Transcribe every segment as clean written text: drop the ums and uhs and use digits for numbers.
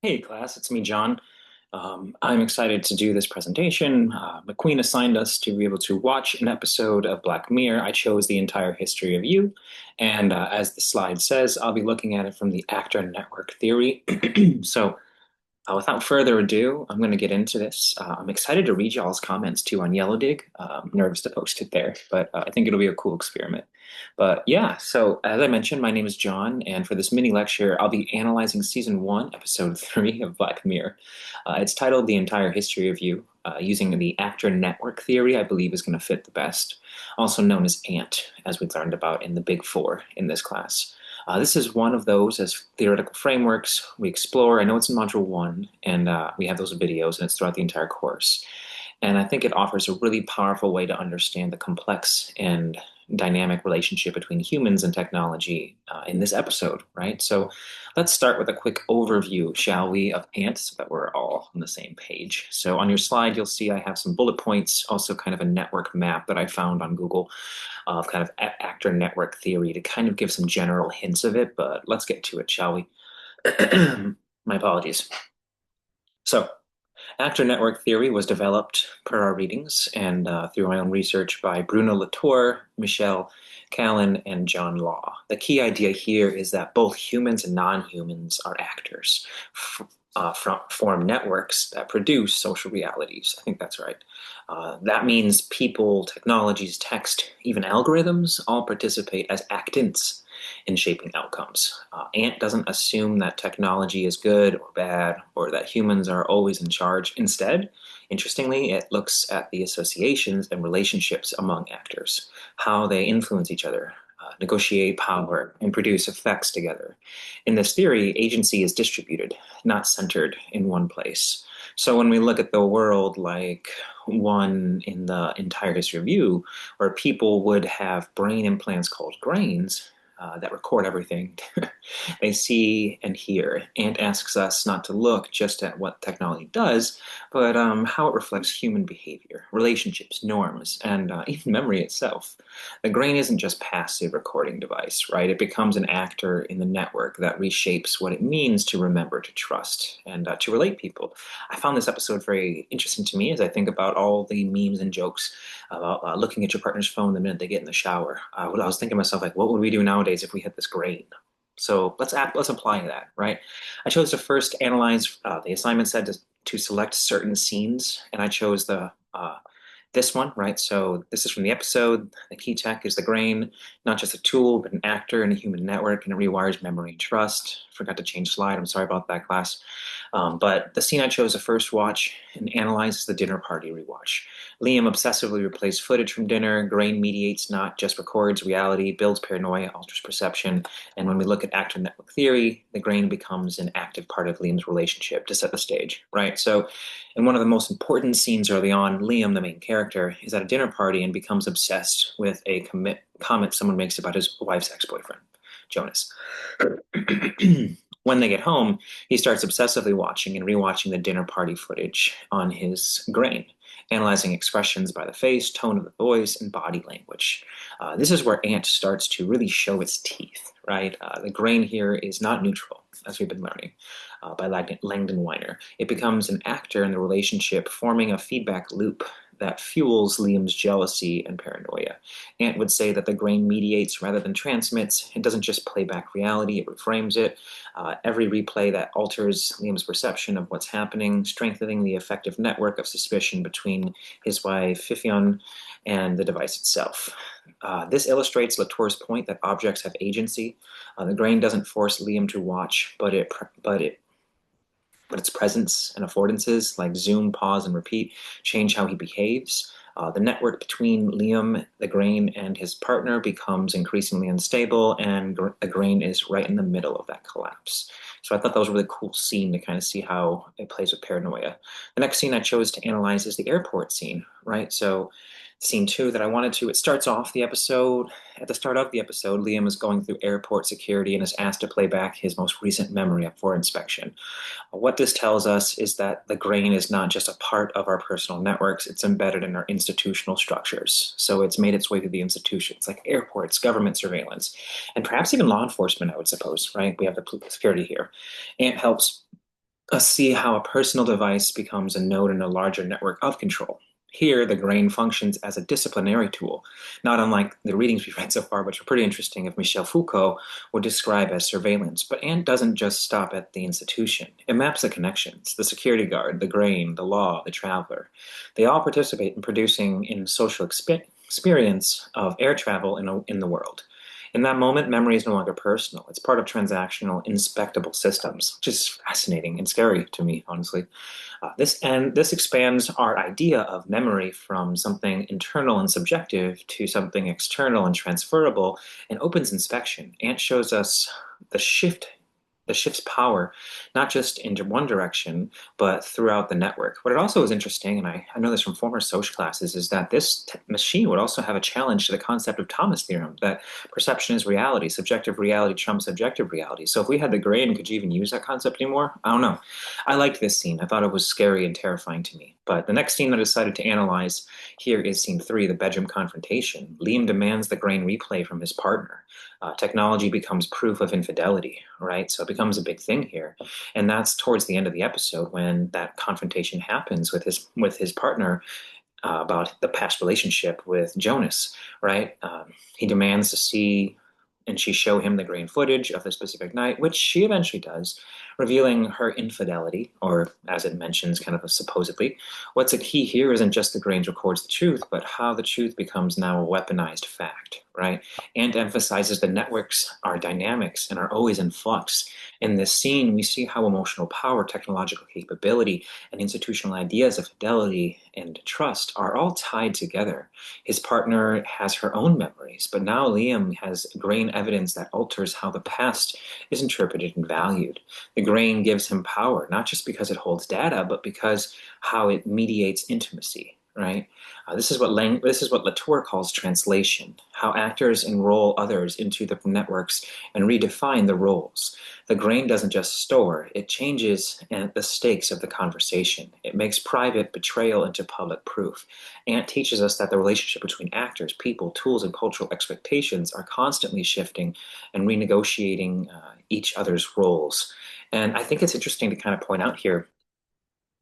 Hey class, it's me, John. I'm excited to do this presentation. McQueen assigned us to be able to watch an episode of Black Mirror. I chose the entire history of you, and as the slide says, I'll be looking at it from the actor network theory. So without further ado, I'm going to get into this. I'm excited to read y'all's comments too on Yellow Dig. I'm nervous to post it there, but I think it'll be a cool experiment. But yeah, so as I mentioned, my name is John, and for this mini lecture, I'll be analyzing season one, episode three of Black Mirror. It's titled The Entire History of You, using the actor network theory, I believe is going to fit the best, also known as ANT, as we learned about in the Big Four in this class. This is one of those as theoretical frameworks we explore. I know it's in module one, and we have those videos, and it's throughout the entire course. And I think it offers a really powerful way to understand the complex and dynamic relationship between humans and technology in this episode, right? So let's start with a quick overview, shall we, of ANT so that we're all on the same page. So on your slide, you'll see I have some bullet points, also kind of a network map that I found on Google of kind of actor network theory to kind of give some general hints of it, but let's get to it, shall we? My apologies. So actor network theory was developed per our readings and through my own research by Bruno Latour, Michelle Callan, and John Law. The key idea here is that both humans and non-humans are actors, form networks that produce social realities. I think that's right. That means people, technologies, text, even algorithms all participate as actants in shaping outcomes. Ant doesn't assume that technology is good or bad or that humans are always in charge. Instead, interestingly, it looks at the associations and relationships among actors, how they influence each other, negotiate power, and produce effects together. In this theory, agency is distributed, not centered in one place. So when we look at the world like one in the entire history of you, where people would have brain implants called grains, that record everything they see and hear, and asks us not to look just at what technology does, but how it reflects human behavior, relationships, norms, and even memory itself. The grain isn't just passive recording device, right? It becomes an actor in the network that reshapes what it means to remember, to trust, and to relate people. I found this episode very interesting to me as I think about all the memes and jokes about looking at your partner's phone the minute they get in the shower. I was thinking to myself, like, what would we do nowadays if we had this grain? So let's apply that, right? I chose to first analyze. The assignment said to select certain scenes, and I chose the this one, right? So this is from the episode. The key tech is the grain, not just a tool, but an actor in a human network, and it rewires memory and trust. Forgot to change slide. I'm sorry about that, class. But the scene I chose to first watch and analyze is the dinner party rewatch. Liam obsessively replays footage from dinner. Grain mediates, not just records reality, builds paranoia, alters perception. And when we look at actor network theory, the grain becomes an active part of Liam's relationship to set the stage, right? So in one of the most important scenes early on, Liam, the main character, is at a dinner party and becomes obsessed with a comment someone makes about his wife's ex-boyfriend, Jonas. When they get home, he starts obsessively watching and rewatching the dinner party footage on his grain, analyzing expressions by the face, tone of the voice, and body language. This is where Ant starts to really show its teeth, right? The grain here is not neutral, as we've been learning by Langdon Weiner. It becomes an actor in the relationship, forming a feedback loop that fuels Liam's jealousy and paranoia. Ant would say that the grain mediates rather than transmits. It doesn't just play back reality, it reframes it. Every replay that alters Liam's perception of what's happening, strengthening the effective network of suspicion between his wife, Fifion, and the device itself. This illustrates Latour's point that objects have agency. The grain doesn't force Liam to watch, but its presence and affordances like zoom, pause, and repeat change how he behaves. The network between Liam, the grain, and his partner becomes increasingly unstable, and the grain is right in the middle of that collapse. So I thought that was a really cool scene to kind of see how it plays with paranoia. The next scene I chose to analyze is the airport scene, right? So scene two that I wanted to, it starts off the episode. At the start of the episode, Liam is going through airport security and is asked to play back his most recent memory for inspection. What this tells us is that the grain is not just a part of our personal networks, it's embedded in our institutional structures. So it's made its way through the institutions like airports, government surveillance, and perhaps even law enforcement, I would suppose, right? We have the security here. AMP helps See how a personal device becomes a node in a larger network of control. Here, the grain functions as a disciplinary tool, not unlike the readings we've read so far, which are pretty interesting, if Michel Foucault would describe as surveillance. But Ant doesn't just stop at the institution. It maps the connections, the security guard, the grain, the law, the traveler. They all participate in producing in social experience of air travel in the world. In that moment, memory is no longer personal. It's part of transactional, inspectable systems, which is fascinating and scary to me, honestly. This expands our idea of memory from something internal and subjective to something external and transferable, and opens inspection. Ant shows us the shift the shift's power, not just into one direction, but throughout the network. What it also is interesting, and I know this from former social classes, is that this machine would also have a challenge to the concept of Thomas' theorem, that perception is reality, subjective reality trumps objective reality. So if we had the grain, could you even use that concept anymore? I don't know. I liked this scene. I thought it was scary and terrifying to me. But the next scene that I decided to analyze here is scene 3, the bedroom confrontation. Liam demands the grain replay from his partner. Technology becomes proof of infidelity, right? So it becomes a big thing here, and that's towards the end of the episode when that confrontation happens with his partner about the past relationship with Jonas, right? He demands to see and she show him the grain footage of the specific night, which she eventually does, revealing her infidelity, or as it mentions, kind of supposedly. What's a key here isn't just the grain records the truth, but how the truth becomes now a weaponized fact, right? And emphasizes the networks are dynamics and are always in flux. In this scene, we see how emotional power, technological capability, and institutional ideas of fidelity and trust are all tied together. His partner has her own memories, but now Liam has grain evidence that alters how the past is interpreted and valued. The grain gives him power, not just because it holds data, but because how it mediates intimacy, right? This is what Latour calls translation, how actors enroll others into the networks and redefine the roles. The grain doesn't just store, it changes the stakes of the conversation. It makes private betrayal into public proof. And it teaches us that the relationship between actors, people, tools, and cultural expectations are constantly shifting and renegotiating each other's roles. And I think it's interesting to kind of point out here,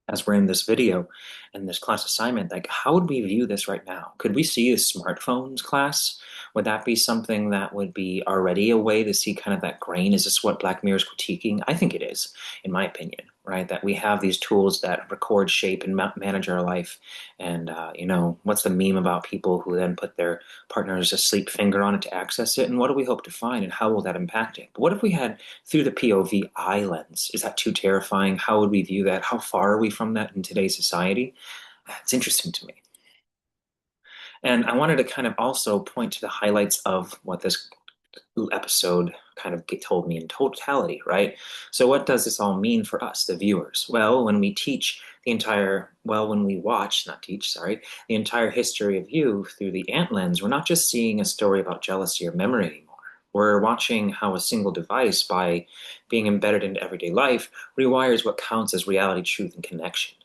as we're in this video and this class assignment, like how would we view this right now? Could we see a smartphones class? Would that be something that would be already a way to see kind of that grain? Is this what Black Mirror is critiquing? I think it is, in my opinion, right? That we have these tools that record, shape, and manage our life. And, what's the meme about people who then put their partner's asleep finger on it to access it? And what do we hope to find? And how will that impact it? But what if we had through the POV eye lens? Is that too terrifying? How would we view that? How far are we from that in today's society? It's interesting to me. And I wanted to kind of also point to the highlights of what this episode kind of told me in totality, right? So, what does this all mean for us, the viewers? Well, when we watch, not teach, sorry, the entire history of you through the ant lens, we're not just seeing a story about jealousy or memory anymore. We're watching how a single device, by being embedded into everyday life, rewires what counts as reality, truth, and connection.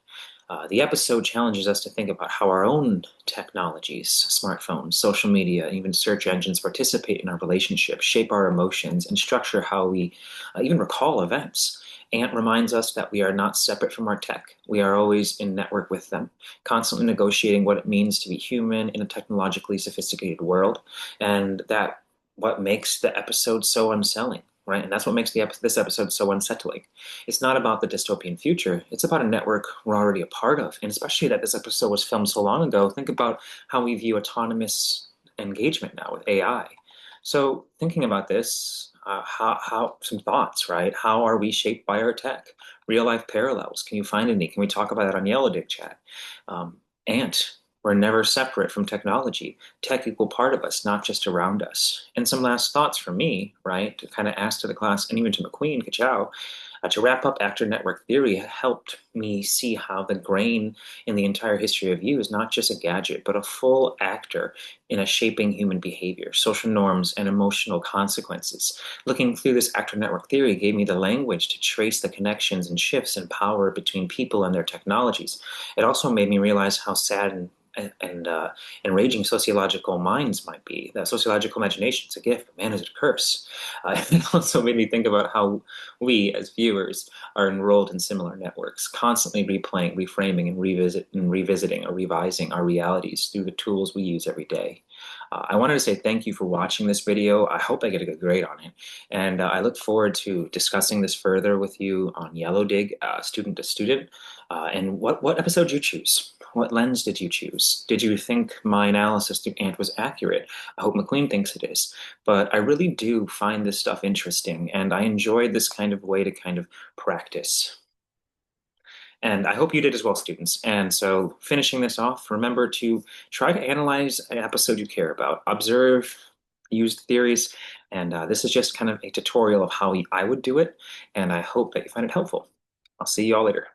The episode challenges us to think about how our own technologies, smartphones, social media, even search engines participate in our relationships, shape our emotions, and structure how we even recall events. Ant reminds us that we are not separate from our tech. We are always in network with them, constantly negotiating what it means to be human in a technologically sophisticated world, and that what makes the episode so unsettling, right? And that's what makes this episode so unsettling. It's not about the dystopian future. It's about a network we're already a part of. And especially that this episode was filmed so long ago, think about how we view autonomous engagement now with AI. So thinking about this, how some thoughts, right? How are we shaped by our tech? Real life parallels. Can you find any? Can we talk about that on Yellow Dick Chat? Ant, we're never separate from technology. Tech equal part of us, not just around us. And some last thoughts from me, right, to kind of ask to the class and even to McQueen, Kachow, to wrap up, actor network theory helped me see how the grain in the entire history of you is not just a gadget, but a full actor in a shaping human behavior, social norms, and emotional consequences. Looking through this actor network theory gave me the language to trace the connections and shifts in power between people and their technologies. It also made me realize how sad and and enraging sociological minds might be. That sociological imagination is a gift, but man, is it a curse. It also made me think about how we, as viewers, are enrolled in similar networks, constantly replaying, reframing, and revisiting or revising our realities through the tools we use every day. I wanted to say thank you for watching this video. I hope I get a good grade on it. And I look forward to discussing this further with you on Yellow Dig, student to student. And what episode did you choose? What lens did you choose? Did you think my analysis through Ant was accurate? I hope McQueen thinks it is. But I really do find this stuff interesting, and I enjoyed this kind of way to kind of practice. And I hope you did as well, students. And so, finishing this off, remember to try to analyze an episode you care about, observe, use theories, and this is just kind of a tutorial of how I would do it. And I hope that you find it helpful. I'll see you all later.